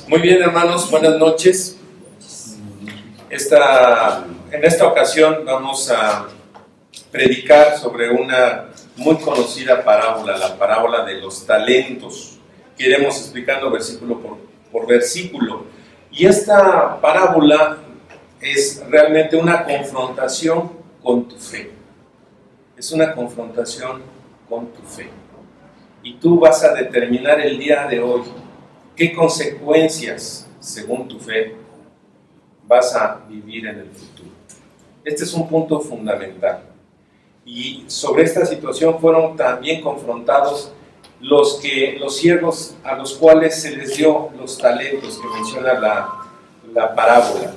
Muy bien, hermanos, buenas noches. En esta ocasión vamos a predicar sobre una muy conocida parábola, la parábola de los talentos, que iremos explicando versículo por versículo. Y esta parábola es realmente una confrontación con tu fe. Es una confrontación con tu fe. Y tú vas a determinar el día de hoy qué consecuencias, según tu fe, vas a vivir en el futuro. Este es un punto fundamental. Y sobre esta situación fueron también confrontados los siervos a los cuales se les dio los talentos que menciona la parábola.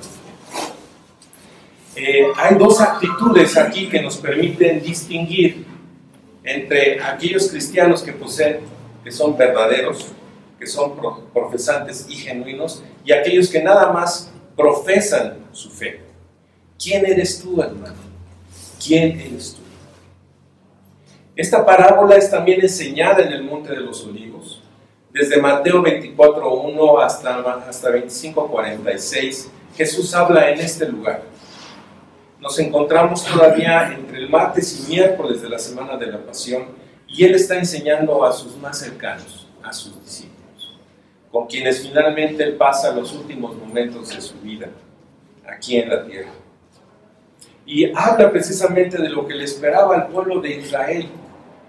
Hay dos actitudes aquí que nos permiten distinguir entre aquellos cristianos que son verdaderos, que son profesantes y genuinos, y aquellos que nada más profesan su fe. ¿Quién eres tú, hermano? ¿Quién eres tú? Esta parábola es también enseñada en el Monte de los Olivos, desde Mateo 24:1 hasta 25:46. Jesús habla en este lugar. Nos encontramos todavía entre el martes y miércoles de la Semana de la Pasión, y Él está enseñando a sus más cercanos, a sus discípulos, con quienes finalmente Él pasa los últimos momentos de su vida aquí en la tierra. Y habla precisamente de lo que le esperaba al pueblo de Israel,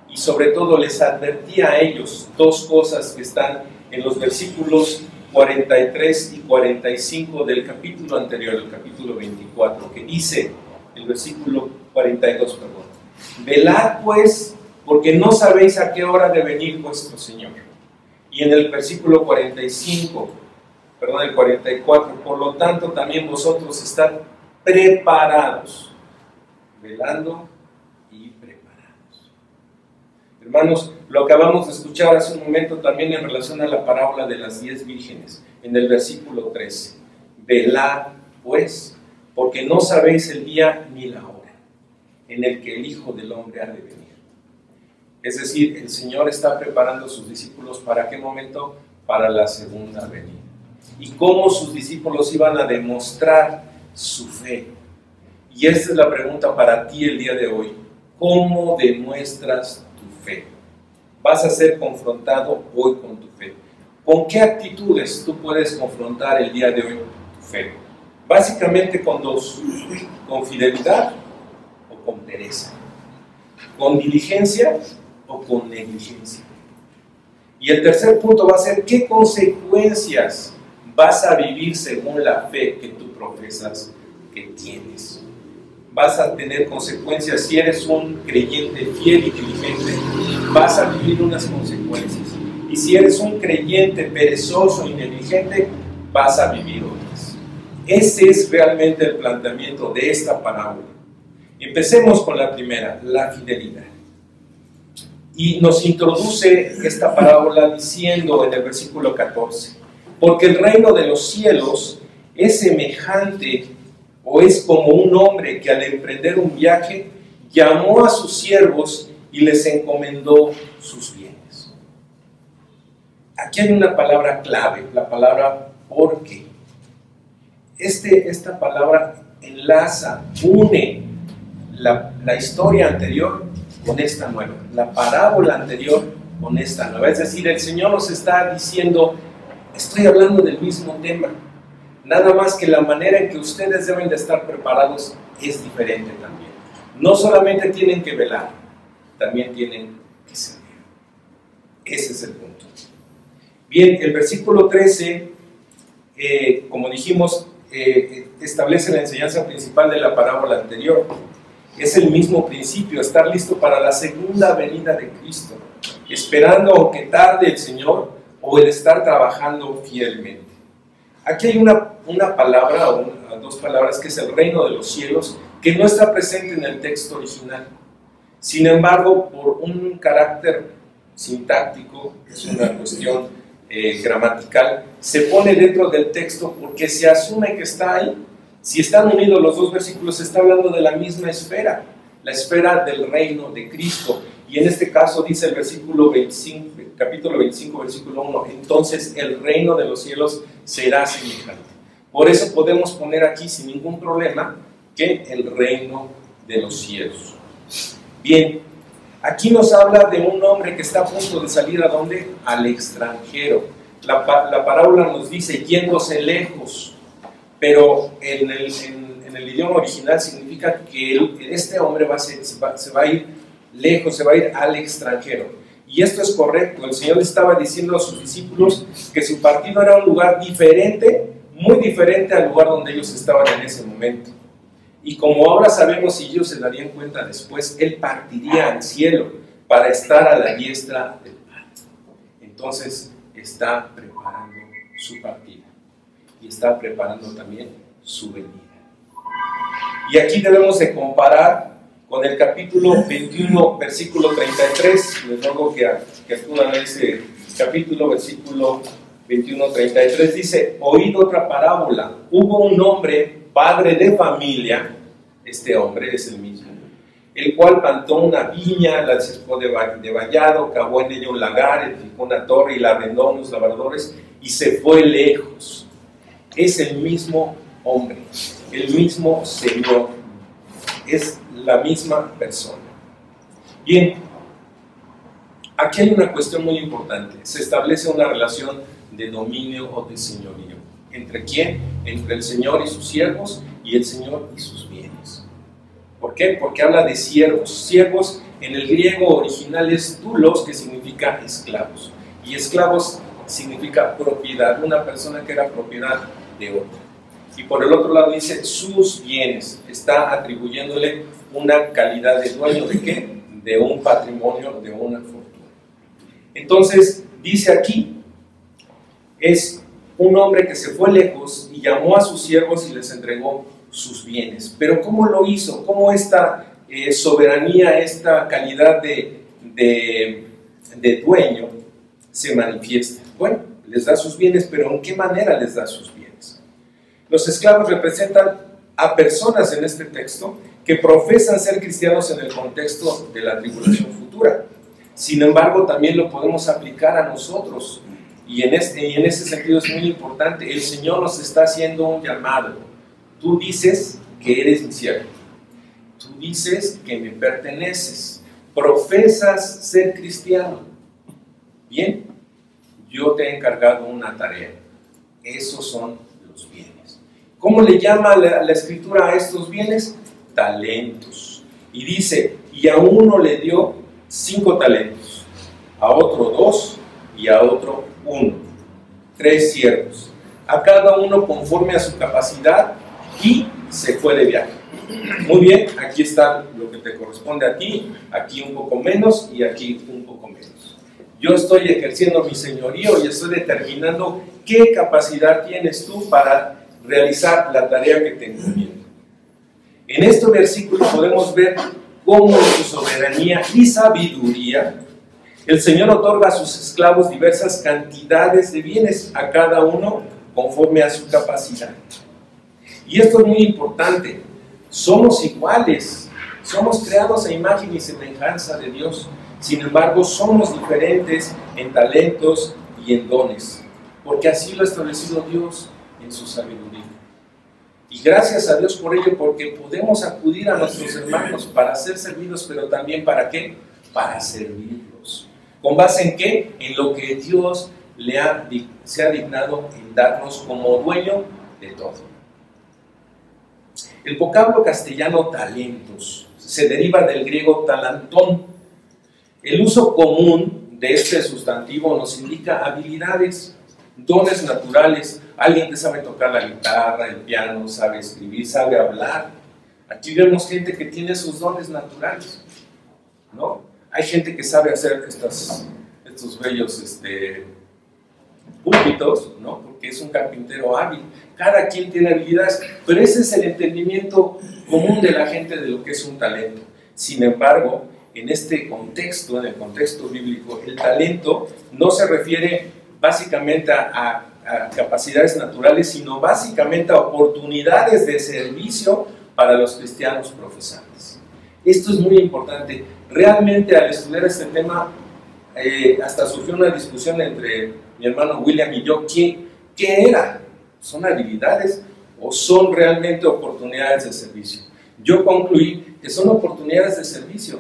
y sobre todo les advertía a ellos dos cosas que están en los versículos 43 y 45 del capítulo anterior, el capítulo 24, que dice, el versículo 42, perdón: velad pues, porque no sabéis a qué hora de venir vuestro Señor. Y en el versículo 44, por lo tanto también vosotros estad preparados, velando y preparados. Hermanos, lo acabamos de escuchar hace un momento también en relación a la parábola de las 10 vírgenes, en el versículo 13. Velad pues, porque no sabéis el día ni la hora en el que el Hijo del Hombre ha de venir. Es decir, el Señor está preparando a sus discípulos ¿para qué momento? Para la segunda venida. ¿Y cómo sus discípulos iban a demostrar su fe? Y esta es la pregunta para ti el día de hoy. ¿Cómo demuestras tu fe? Vas a ser confrontado hoy con tu fe. ¿Con qué actitudes tú puedes confrontar el día de hoy tu fe? Básicamente con dos: con fidelidad o con pereza, con diligencia o con negligencia. Y el tercer punto va a ser ¿qué consecuencias vas a vivir según la fe que tú profesas que tienes? Vas a tener consecuencias. Si eres un creyente fiel y diligente, vas a vivir unas consecuencias. Y si eres un creyente perezoso y negligente, vas a vivir otras. Ese es realmente el planteamiento de esta parábola. Empecemos con la primera, la fidelidad. Y nos introduce esta parábola diciendo en el versículo 14: porque el reino de los cielos es semejante, o es como un hombre que al emprender un viaje llamó a sus siervos y les encomendó sus bienes. Aquí hay una palabra clave, la palabra porque. Esta palabra enlaza, une la historia anterior con esta nueva, la parábola anterior con esta nueva. Es decir, el Señor nos está diciendo, estoy hablando del mismo tema, nada más que la manera en que ustedes deben de estar preparados es diferente también. No solamente tienen que velar, también tienen que servir. Ese es el punto. Bien, el versículo 13, como dijimos, establece la enseñanza principal de la parábola anterior. Es el mismo principio, estar listo para la segunda venida de Cristo, esperando aunque tarde el Señor, o el estar trabajando fielmente. Aquí hay una palabra, o dos palabras, que es el reino de los cielos, que no está presente en el texto original. Sin embargo, por un carácter sintáctico, es una cuestión gramatical, se pone dentro del texto porque se asume que está ahí. Si están unidos los dos versículos, se está hablando de la misma esfera, la esfera del reino de Cristo. Y en este caso dice el versículo 25, capítulo 25, versículo 1, entonces el reino de los cielos será semejante. Por eso podemos poner aquí sin ningún problema que el reino de los cielos. Bien, aquí nos habla de un hombre que está a punto de salir ¿a dónde? Al extranjero. La parábola nos dice yéndose lejos, pero en el idioma original significa que este hombre se va a ir lejos, se va a ir al extranjero. Y esto es correcto. El Señor le estaba diciendo a sus discípulos que su partido era un lugar diferente, muy diferente al lugar donde ellos estaban en ese momento. Y como ahora sabemos, y ellos se darían cuenta después, Él partiría al cielo para estar a la diestra del Padre. Entonces está preparando su partida y está preparando también su venida. Y aquí debemos de comparar con el capítulo 21, versículo 33. Les ruego que acudan a ese capítulo, versículo 21, 33. Dice, oíd otra parábola. Hubo un hombre, padre de familia, este hombre es el mismo, el cual plantó una viña, la cercó de vallado, cavó en ella un lagar, edificó una torre y la arrendó a unos labradores y se fue lejos. Es el mismo hombre, el mismo Señor, es la misma persona. Bien, aquí hay una cuestión muy importante. Se establece una relación de dominio o de señorío. ¿Entre quién? Entre el Señor y sus siervos y el Señor y sus bienes. ¿Por qué? Porque habla de siervos. Siervos en el griego original es doulos, que significa esclavos. Y esclavos significa propiedad, una persona que era propiedad de otra. Y por el otro lado dice sus bienes, está atribuyéndole una calidad de dueño ¿de qué? De un patrimonio, de una fortuna. Entonces dice aquí, es un hombre que se fue lejos y llamó a sus siervos y les entregó sus bienes. Pero ¿cómo lo hizo? ¿Cómo esta soberanía, esta calidad de dueño se manifiesta? Bueno, les da sus bienes, pero ¿en qué manera les da sus bienes? Los esclavos representan a personas en este texto que profesan ser cristianos en el contexto de la tribulación futura. Sin embargo, también lo podemos aplicar a nosotros. Y en ese sentido es muy importante. El Señor nos está haciendo un llamado. Tú dices que eres mi siervo. Tú dices que me perteneces. Profesas ser cristiano. Bien, yo te he encargado una tarea. Esos son los bienes. ¿Cómo le llama la Escritura a estos bienes? Talentos. Y dice, y a uno le dio 5 talentos, a otro 2 y a otro 1. 3 siervos, a cada uno conforme a su capacidad, y se fue de viaje. Muy bien, aquí está lo que te corresponde a ti, aquí un poco menos y aquí un poco menos. Yo estoy ejerciendo mi señorío y estoy determinando qué capacidad tienes tú para realizar la tarea que te encomiendo. En este versículo podemos ver cómo en su soberanía y sabiduría el Señor otorga a sus esclavos diversas cantidades de bienes, a cada uno conforme a su capacidad. Y esto es muy importante. Somos iguales, somos creados a imagen y semejanza de Dios. Sin embargo, somos diferentes en talentos y en dones, porque así lo ha establecido Dios en su sabiduría. Y gracias a Dios por ello, porque podemos acudir a nuestros hermanos para ser servidos, pero también ¿para qué? Para servirlos. ¿Con base en qué? En lo que Dios se ha dignado en darnos como dueño de todo. El vocablo castellano talentos se deriva del griego talantón. El uso común de este sustantivo nos indica habilidades, dones naturales. Alguien que sabe tocar la guitarra, el piano, sabe escribir, sabe hablar. Aquí vemos gente que tiene sus dones naturales, ¿no? Hay gente que sabe hacer estos bellos púlpitos, ¿no? Porque es un carpintero hábil. Cada quien tiene habilidades, pero ese es el entendimiento común de la gente de lo que es un talento. Sin embargo, en este contexto, en el contexto bíblico, el talento no se refiere básicamente a capacidades naturales, sino básicamente a oportunidades de servicio para los cristianos profesantes. Esto es muy importante. Realmente al estudiar este tema, hasta surgió una discusión entre mi hermano William y yo, ¿qué era? ¿Son habilidades o son realmente oportunidades de servicio? Yo concluí que son oportunidades de servicio,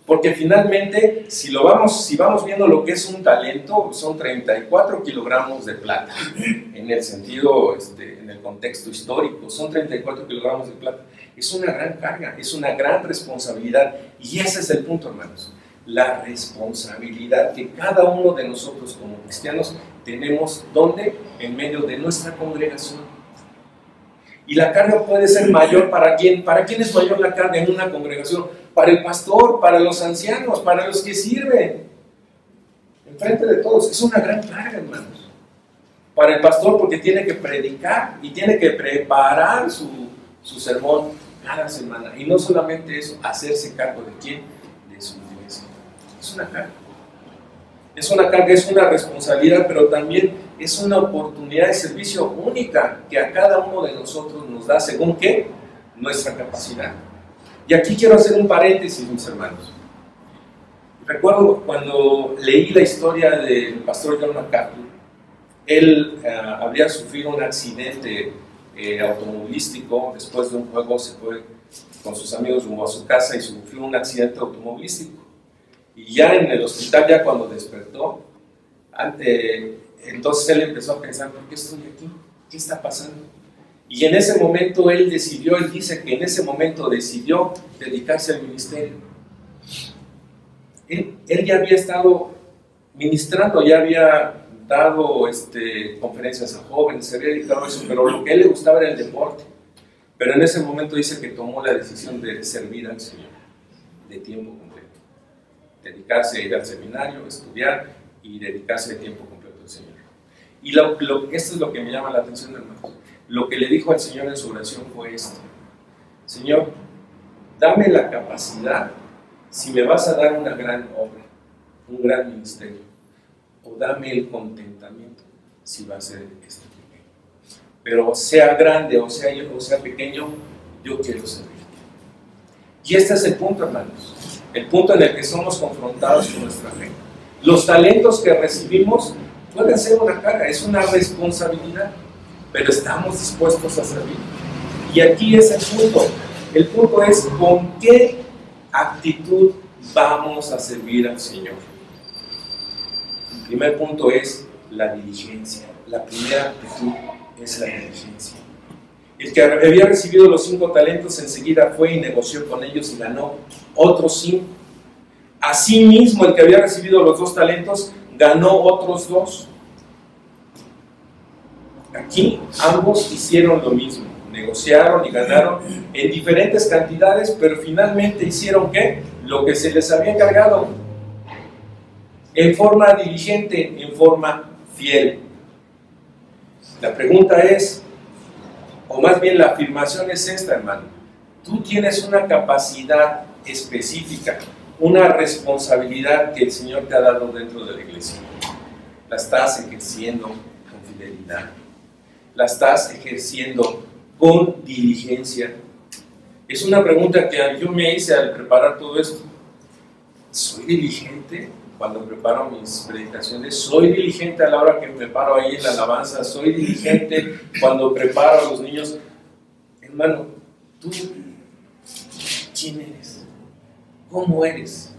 porque finalmente, si vamos viendo lo que es un talento, son 34 kilogramos de plata, en el sentido, en el contexto histórico, son 34 kilogramos de plata. Es una gran carga, es una gran responsabilidad, y ese es el punto, hermanos. La responsabilidad que cada uno de nosotros como cristianos tenemos, ¿dónde? En medio de nuestra congregación. Y la carga puede ser mayor ¿para quién? ¿Para quién es mayor la carga en una congregación? Para el pastor, para los ancianos, para los que sirven. Enfrente de todos, es una gran carga, hermanos. Para el pastor, porque tiene que predicar y tiene que preparar su sermón cada semana. Y no solamente eso, hacerse cargo de quién, de su iglesia. Es una carga. Es una carga, es una responsabilidad, pero también es una oportunidad de servicio única que a cada uno de nosotros nos da, según qué, nuestra capacidad. Y aquí quiero hacer un paréntesis, mis hermanos. Recuerdo cuando leí la historia del pastor John MacArthur. Él habría sufrido un accidente automovilístico. Después de un juego se fue con sus amigos rumbo a su casa y sufrió un accidente automovilístico. Y ya en el hospital, ya cuando despertó, entonces él empezó a pensar, ¿por qué estoy aquí? ¿Qué está pasando? Y en ese momento él dice que en ese momento decidió dedicarse al ministerio. Él ya había estado ministrando, ya había dado conferencias a jóvenes, se había dedicado a eso, pero lo que a él le gustaba era el deporte. Pero en ese momento dice que tomó la decisión de servir al Señor, de tiempo completo. Dedicarse a ir al seminario, estudiar y dedicarse de tiempo completo al Señor. Y esto es lo que me llama la atención, hermanos. Lo que le dijo al Señor en su oración fue esto: Señor, dame la capacidad si me vas a dar una gran obra, un gran ministerio, o dame el contentamiento si va a ser pequeño. Pero sea grande o sea pequeño, yo quiero servirte. Y este es el punto, hermanos. El punto en el que somos confrontados con nuestra fe. Los talentos que recibimos pueden ser una carga, es una responsabilidad, pero estamos dispuestos a servir. Y aquí es el punto. El punto es con qué actitud vamos a servir al Señor. El primer punto es la diligencia. La primera actitud es la diligencia. El que había recibido los 5 talentos enseguida fue y negoció con ellos y ganó otros 5. Asimismo, el que había recibido los 2 talentos ganó otros 2. Aquí ambos hicieron lo mismo, negociaron y ganaron en diferentes cantidades, pero finalmente hicieron ¿qué? Lo que se les había encargado, en forma diligente, en forma fiel. La pregunta es, o más bien la afirmación es esta, hermano: tú tienes una capacidad específica, una responsabilidad que el Señor te ha dado dentro de la iglesia. La estás ejerciendo con fidelidad, la estás ejerciendo con diligencia. Es una pregunta que yo me hice al preparar todo esto. ¿Soy diligente cuando preparo mis predicaciones? ¿Soy diligente a la hora que me paro ahí en la alabanza? ¿Soy diligente cuando preparo a los niños? Hermano, ¿tú quién eres? ¿Cómo eres?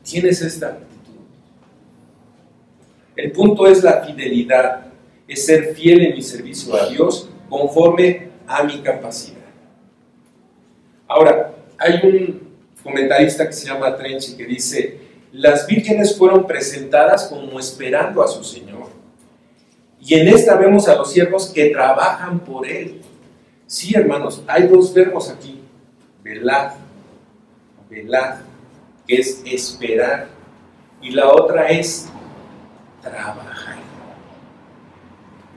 ¿Tienes esta actitud? El punto es la fidelidad, es ser fiel en mi servicio a Dios conforme a mi capacidad. Ahora, hay un comentarista que se llama Trenchi que dice: las vírgenes fueron presentadas como esperando a su Señor, y en esta vemos a los siervos que trabajan por Él. Sí, hermanos, hay 2 verbos aquí: velad, que es esperar, y la otra es trabajar,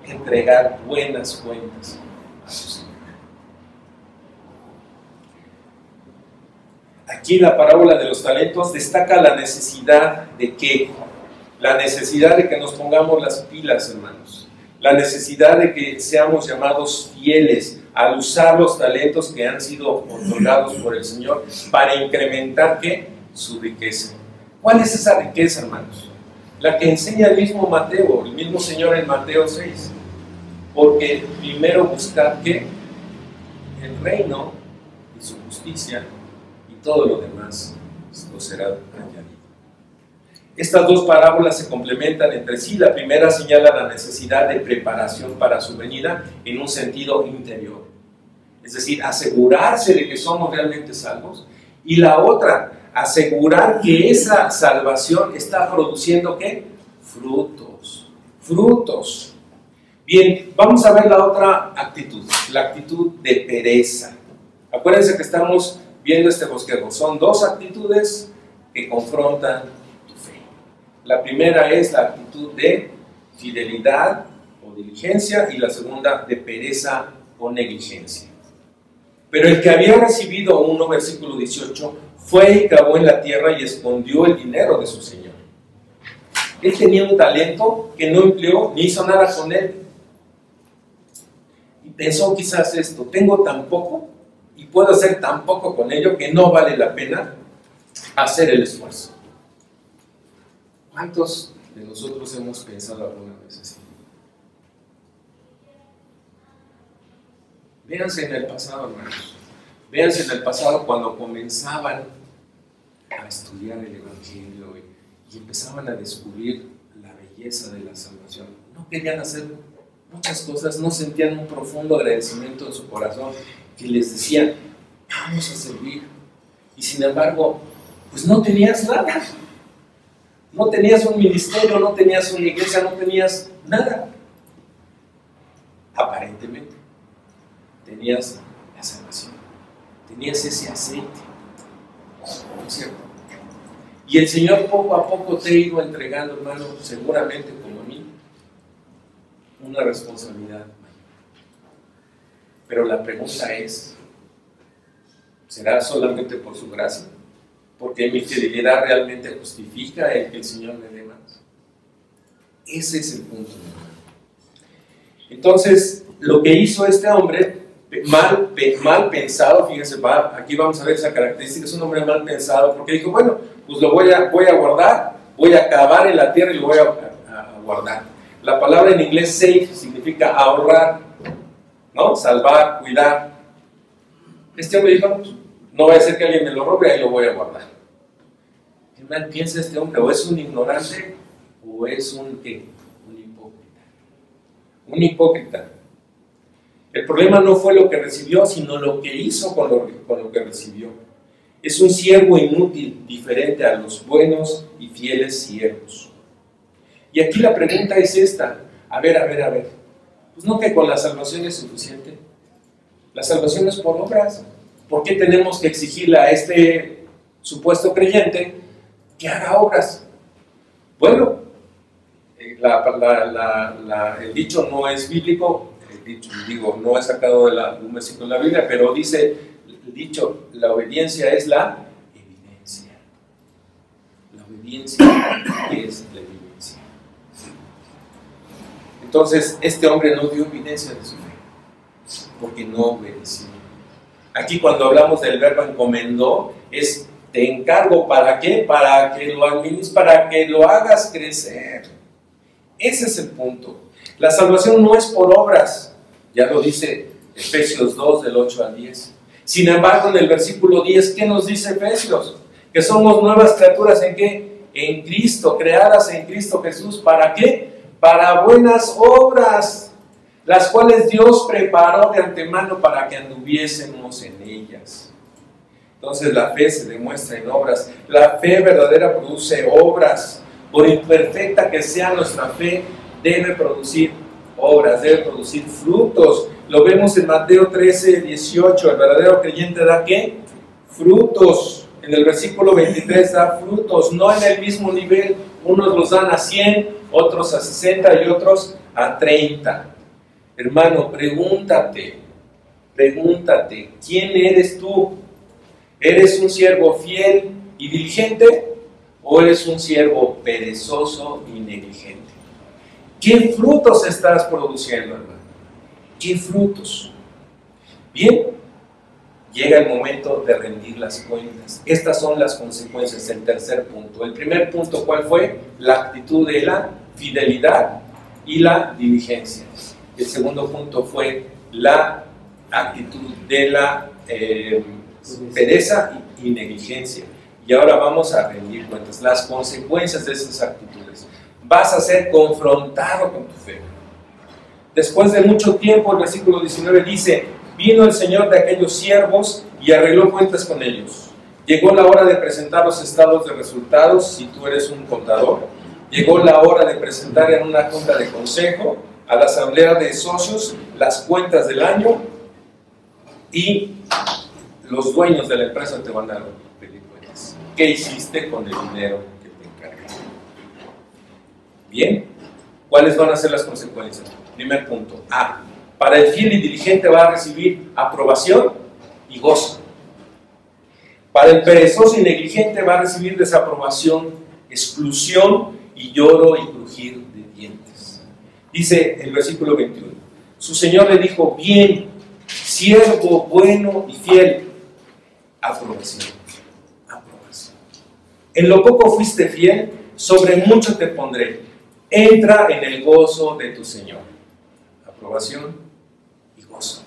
entregar buenas cuentas a su Señor. Aquí la parábola de los talentos destaca la necesidad de ¿qué? La necesidad de que nos pongamos las pilas, hermanos. La necesidad de que seamos llamados fieles, al usar los talentos que han sido otorgados por el Señor para incrementar, ¿qué? Su riqueza. ¿Cuál es esa riqueza, hermanos? La que enseña el mismo Mateo, el mismo Señor en Mateo 6. Porque primero buscar, ¿qué? El reino y su justicia, y todo lo demás lo será añadido. Estas dos parábolas se complementan entre sí. La primera señala la necesidad de preparación para su venida en un sentido interior, es decir, asegurarse de que somos realmente salvos, y la otra, asegurar que esa salvación está produciendo, ¿qué? Frutos, frutos. Bien, vamos a ver la otra actitud, la actitud de pereza. Acuérdense que estamos viendo este bosquejo. Son dos actitudes que confrontan tu fe. La primera es la actitud de fidelidad o diligencia, y la segunda de pereza o negligencia. Pero el que había recibido uno, versículo 18, fue y cavó en la tierra y escondió el dinero de su señor. Él tenía un talento que no empleó ni hizo nada con él. Y pensó quizás esto: tengo tan poco y puedo hacer tan poco con ello que no vale la pena hacer el esfuerzo. ¿Cuántos de nosotros hemos pensado alguna vez así? Véanse en el pasado, hermanos. Véanse en el pasado cuando comenzaban a estudiar el Evangelio y empezaban a descubrir la belleza de la salvación. No querían hacer muchas cosas, no sentían un profundo agradecimiento en su corazón que les decía: vamos a servir. Y sin embargo, pues no tenías nada. No tenías un ministerio, no tenías una iglesia, no tenías nada. Aparentemente tenías la salvación, tenías ese aceite, ¿no es cierto? Y el Señor poco a poco te ha ido entregando, hermano, seguramente como a mí, una responsabilidad mayor. Pero la pregunta es: ¿será solamente por su gracia? Porque mi fidelidad realmente justifica el que el Señor me dé más. Ese es el punto, hermano. Entonces, lo que hizo este hombre, mal pensado, fíjense, aquí vamos a ver esa característica: es un hombre mal pensado, porque dijo: bueno, pues lo voy a guardar, voy a cavar en la tierra y lo voy a guardar. La palabra en inglés save significa ahorrar, ¿no? Salvar, cuidar. Este hombre dijo: pues, no vaya a ser que alguien me lo robe, ahí lo voy a guardar. ¿Qué mal piensa este hombre? ¿O es un ignorante o es un qué? Un hipócrita. Un hipócrita. El problema no fue lo que recibió, sino lo que hizo con lo que recibió. Es un siervo inútil, diferente a los buenos y fieles siervos. Y aquí la pregunta es esta: a ver. Pues no que con la salvación es suficiente. La salvación es por obras. ¿Por qué tenemos que exigirle a este supuesto creyente que haga obras? Bueno, el dicho no es bíblico. No es sacado de un versículo de la Biblia, pero dice el dicho: la obediencia es la evidencia. La obediencia es la evidencia. Entonces, este hombre no dio evidencia de su fe, porque no obedeció. Aquí cuando hablamos del verbo encomendó, es: te encargo, ¿para qué? Para que lo administres, para que lo hagas crecer. Ese es el punto. La salvación no es por obras. Ya lo dice Efesios 2, del 8 al 10. Sin embargo, en el versículo 10, ¿qué nos dice Efesios? Que somos nuevas criaturas, ¿en qué? En Cristo, creadas en Cristo Jesús. ¿Para qué? Para buenas obras, las cuales Dios preparó de antemano para que anduviésemos en ellas. Entonces la fe se demuestra en obras. La fe verdadera produce obras. Por imperfecta que sea nuestra fe, debe producir obras, debe producir frutos. Lo vemos en Mateo 13, 18. El verdadero creyente da ¿qué? Frutos. En el versículo 23 da frutos, no en el mismo nivel. Unos los dan a 100, otros a 60 y otros a 30. Hermano, pregúntate, ¿quién eres tú? ¿Eres un siervo fiel y diligente o eres un siervo perezoso y negligente? ¿Qué frutos estás produciendo, hermano? ¿Qué frutos? Bien, llega el momento de rendir las cuentas. Estas son las consecuencias, el tercer punto. El primer punto, ¿cuál fue? La actitud de la fidelidad y la diligencia. El segundo punto fue la actitud de la pereza y negligencia. Y ahora vamos a rendir cuentas. Las consecuencias de esas actitudes. Vas a ser confrontado con tu fe. Después de mucho tiempo, el versículo 19 dice: vino el Señor de aquellos siervos y arregló cuentas con ellos. Llegó la hora de presentar los estados de resultados, si tú eres un contador. Llegó la hora de presentar en una junta de consejo a la asamblea de socios las cuentas del año, y los dueños de la empresa te van a pedir cuentas. ¿Qué hiciste con el dinero que te encargaron? Bien, ¿cuáles van a ser las consecuencias? Primer punto, A. Para el fiel y diligente va a recibir aprobación y gozo. Para el perezoso y negligente va a recibir desaprobación, exclusión y lloro y crujir de dientes. Dice el versículo 21. Su Señor le dijo: bien, siervo bueno y fiel. Aprobación. Aprobación. En lo poco fuiste fiel, sobre mucho te pondré. Entra en el gozo de tu Señor. Aprobación y gozo.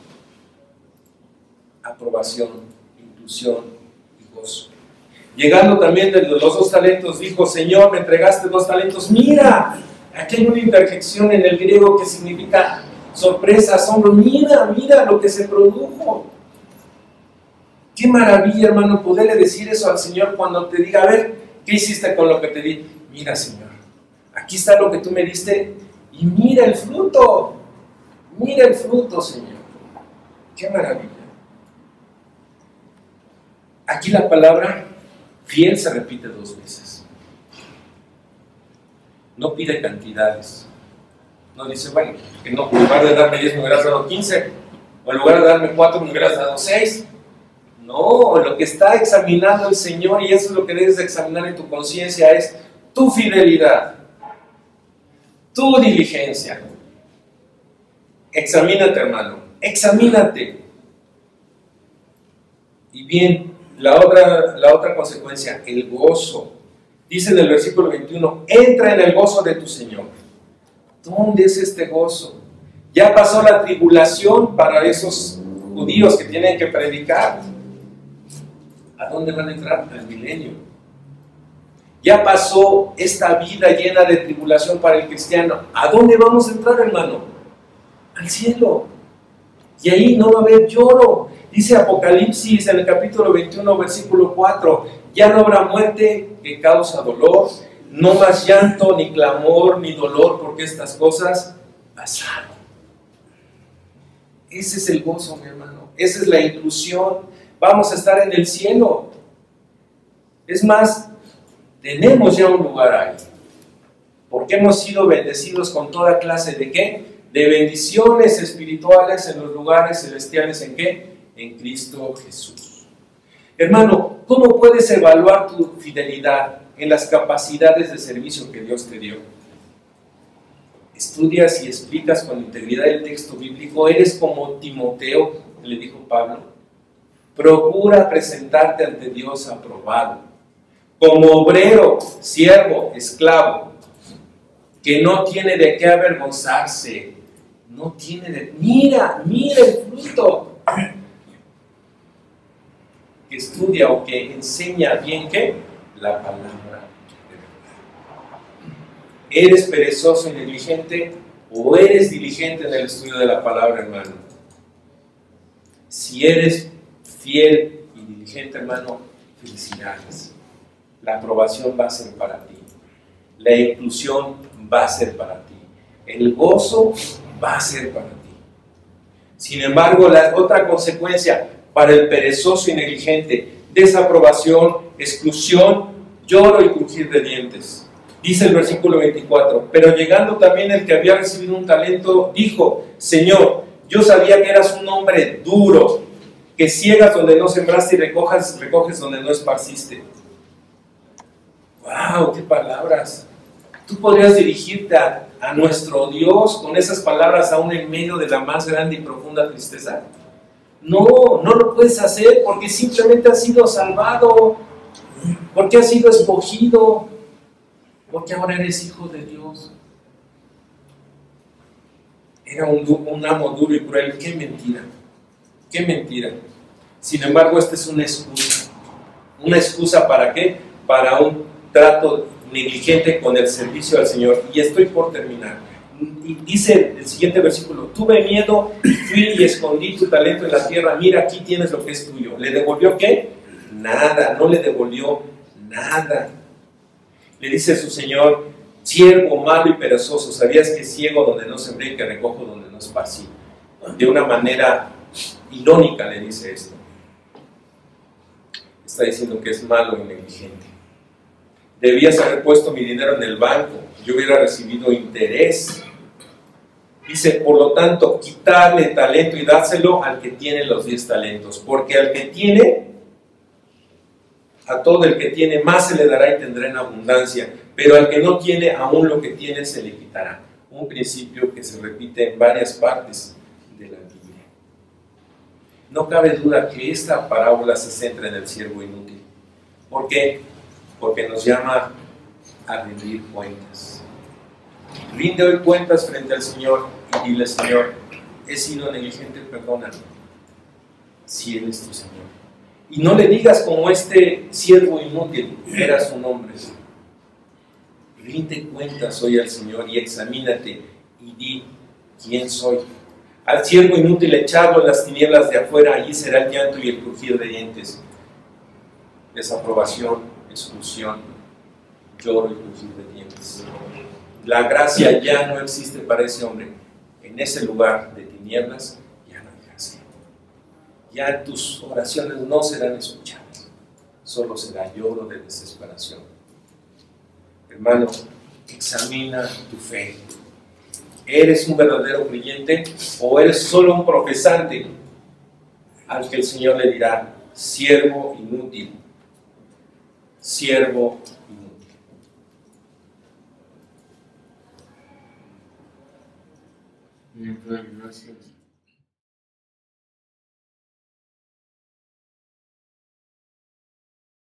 Aprobación, inclusión y gozo. Llegando también de los 2 talentos, dijo: Señor, me entregaste 2 talentos. Mira, aquí hay una interjección en el griego que significa sorpresa, asombro. Mira, mira lo que se produjo. Qué maravilla, hermano, poderle decir eso al Señor cuando te diga: a ver, ¿qué hiciste con lo que te di? Mira, Señor, aquí está lo que tú me diste y mira el fruto. Mira el fruto, Señor. Qué maravilla. Aquí la palabra fiel se repite 2 veces. No pide cantidades. No dice: bueno, que no, en lugar de darme 10 me hubieras dado 15, o en lugar de darme 4 me hubieras dado 6. No, lo que está examinando el Señor, y eso es lo que debes de examinar en tu conciencia, es tu fidelidad, tu diligencia. Examínate, hermano, examínate. Y bien, la otra consecuencia, el gozo. Dice en el versículo 21, entra en el gozo de tu Señor. ¿Dónde es este gozo? Ya pasó la tribulación para esos judíos que tienen que predicar. ¿A dónde van a entrar? Al milenio. Ya pasó esta vida llena de tribulación para el cristiano. ¿A dónde vamos a entrar, hermano? Al cielo. Y ahí no va a haber lloro. Dice Apocalipsis en el capítulo 21, versículo 4, ya no habrá muerte que causa dolor, no más llanto, ni clamor, ni dolor, porque estas cosas pasaron. Ese es el gozo, mi hermano. Esa es la inclusión. Vamos a estar en el cielo. Es más, tenemos ya un lugar ahí. Porque hemos sido bendecidos con toda clase de ¿qué? De bendiciones espirituales en los lugares celestiales. ¿En qué? En Cristo Jesús. Hermano, ¿cómo puedes evaluar tu fidelidad en las capacidades de servicio que Dios te dio? Estudias y explicas con integridad el texto bíblico. Eres como Timoteo, que le dijo Pablo. Procura presentarte ante Dios aprobado, como obrero, siervo, esclavo, que no tiene de qué avergonzarse. No tiene de... Mira el fruto. Que estudia o que enseña bien, ¿qué? La palabra de verdad. ¿Eres perezoso y negligente o eres diligente en el estudio de la palabra, hermano? Si eres fiel y diligente, hermano, felicidades. La aprobación va a ser para ti. La inclusión va a ser para ti. El gozo va a ser para ti. Sin embargo, la otra consecuencia para el perezoso y negligente, desaprobación, exclusión, lloro y crujir de dientes. Dice el versículo 24, pero llegando también el que había recibido un talento, dijo: Señor, yo sabía que eras un hombre duro, que ciegas donde no sembraste y recoges donde no esparciste. ¡Wow! ¡Qué palabras! Tú podrías dirigirte a nuestro Dios con esas palabras aún en medio de la más grande y profunda tristeza. No, no lo puedes hacer porque simplemente has sido salvado, porque has sido escogido, porque ahora eres hijo de Dios. Era un amo duro y cruel. ¡Qué mentira! ¡Qué mentira! Sin embargo, esta es una excusa. ¿Una excusa para qué? Para un trato negligente con el servicio al Señor. Y estoy por terminar. Y dice el siguiente versículo: tuve miedo y fui y escondí tu talento en la tierra. Mira, aquí tienes lo que es tuyo. ¿Le devolvió qué? Nada, no le devolvió nada. Le dice su Señor: siervo malo y perezoso, ¿sabías que ciego donde no sembré y que recojo donde no esparcí? De una manera irónica le dice esto. Está diciendo que es malo y negligente. Debías haber puesto mi dinero en el banco, yo hubiera recibido interés. Dice, por lo tanto, quitarle talento y dárselo al que tiene los 10 talentos, porque al que tiene, a todo el que tiene más se le dará y tendrá en abundancia, pero al que no tiene, aún lo que tiene se le quitará. Un principio que se repite en varias partes de la Biblia. No cabe duda que esta parábola se centra en el siervo inútil. ¿Por qué? Porque nos llama a rendir cuentas. Rinde hoy cuentas frente al Señor y dile: Señor, he sido negligente, perdóname, si Él es tu Señor. Y no le digas como este siervo inútil, era su nombre. Rinde cuentas hoy al Señor y examínate y di: ¿quién soy? Al siervo inútil echado en las tinieblas de afuera, allí será el llanto y el crujir de dientes, desaprobación, exclusión, lloro y crujir de dientes. La gracia ya no existe para ese hombre. En ese lugar de tinieblas ya no hay gracia. Ya tus oraciones no serán escuchadas, solo será lloro de desesperación. Hermano, examina tu fe. ¿Eres un verdadero creyente o eres solo un profesante al que el Señor le dirá: siervo inútil, siervo inútil? Bien, gracias.